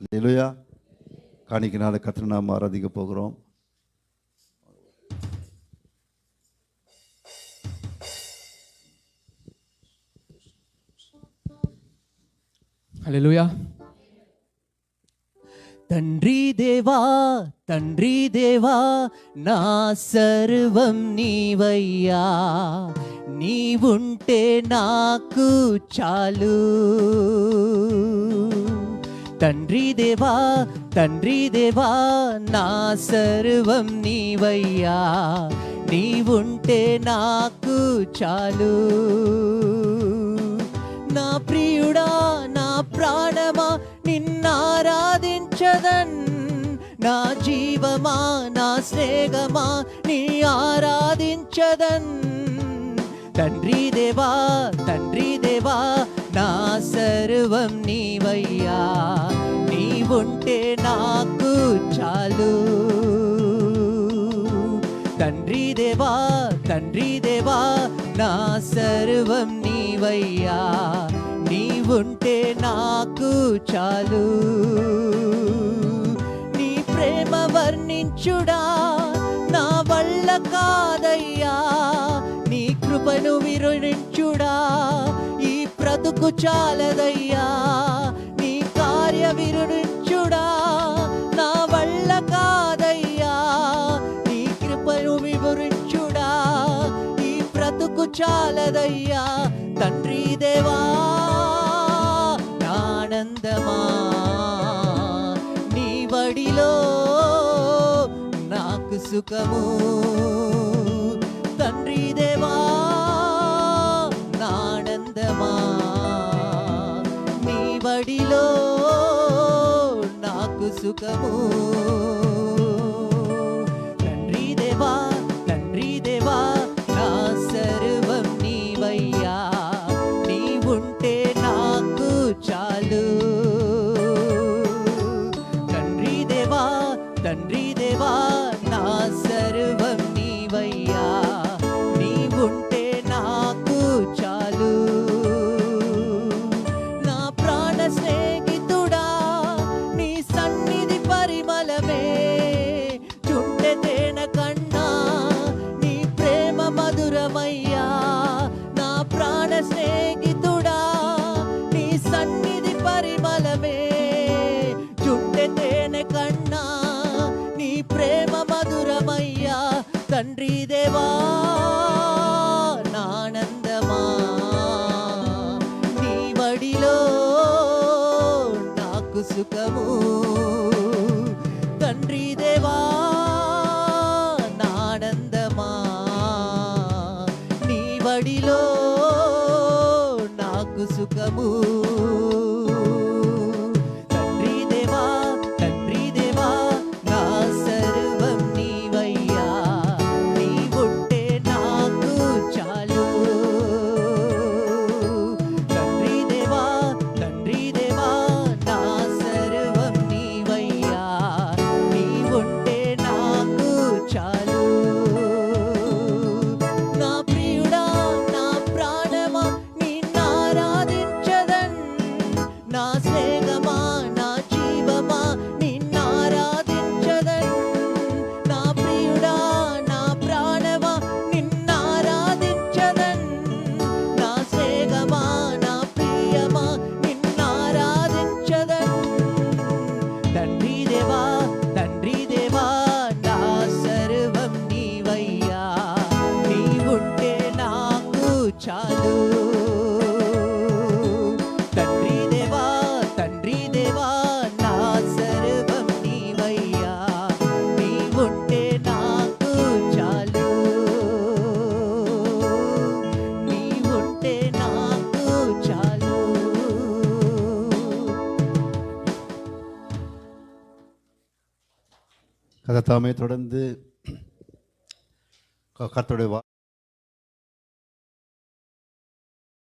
அல்லேலூயா. காணிக்கையினால கர்த்தரை நாம் ஆராதிக்க போகிறோம். హల్లెలూయా. తండ్రి దేవా తండ్రి దేవా నా సర్వం నీవయ్యా, నీవుంటే నాకు చాలు. తండ్రి దేవా తండ్రి దేవా నా సర్వం నీవయ్యా, నీవుంటే నాకు చాలు. నా ప్రియుడా నా ప్రాణమా నిన్నారాధించదన్, నా జీవమా నా స్నేహమా నీ ఆరాధించదన్. తండ్రి దేవా తండ్రి దేవా నా సర్వం నీవయ్యా, నీవుంటే నాకు చాలు. తండ్రి దేవా తండ్రి దేవా నా సర్వం నీవయ్యా, నీవుంటే నాకు చాలు. నీ ప్రేమ వర్ణించుడా నా వల్ల కాదయ్యా, నీ కృపను వివరించుడా ఈ బ్రతుకు చాలదయ్యా. నీ కార్య వివరించుడా నా వల్ల కాదయ్యా, నీ కృపను వివరించుడా ఈ బ్రతుకు చాలదయ్యా. తండ్రి దేవా ఆనందమా నీ వడిలో నాకు సుఖము. తండ్రి దేవా ఆనందమా నీ వడిలో నాకు సుఖము. తండ్రి దేవా తండ్రి దేవా నా సర్వం నీవయ్యా, నీవుంటే నాకు చాలు. తండ్రి దేవా తండ్రి దేవా నా సర్వం నీవయ్యా, నీవుంటే నాకు చాలు. నా ప్రాణ స్నేహితుడా నీ సన్నిధి పరిమళమే, చుంటె తేనె కన్నా నీ ప్రేమ మధురమయ్యా. నా ప్రాణ స్నేహితుడా నీ సన్నిధి పరిమళమే, చుంటె తేనె కన్నా నీ ప్రేమ మధురమయ్యా. తండ్రి దేవా ఆనందమా నీ వడిలో నాకు సుఖము. తండ్రి దేవా ఆనందమా నీ వడిలో నాకు సుఖము. తండ్రి దేవా తండ్రి దేవా నా సర్వం నీవయ్యా, నీవుంటే నాకు చాలు. తండ్రి దేవా తండ్రి దేవా నా సర్వం నీవయ్యా, నీవుంటే నాకు చాలు. నా ప్రియుడా నా ప్రాణమా నిన్నారాధించదన్, నా స్నేహమా నా జీవమా నిన్నారాధించదన్. నా ప్రియుడా నా ప్రాణమా నిన్నారాధించదన్, నా స్నేహమా నా ప్రియమా నిన్నారాధించదన్. తండ్రి దేవా తండ్రి దేవా నా సర్వం నీవయ్యా, నీవుంటే నాకు చాలు. తండ్రి దేవా తండ్రి దేవా నా సర్వం నీవయ్యా, నీవుంటే నాకు చాలు. నీవుంటే నాకు చాలు. கர்த்தர் தாமே தொடர்ந்து கர்த்தருடைய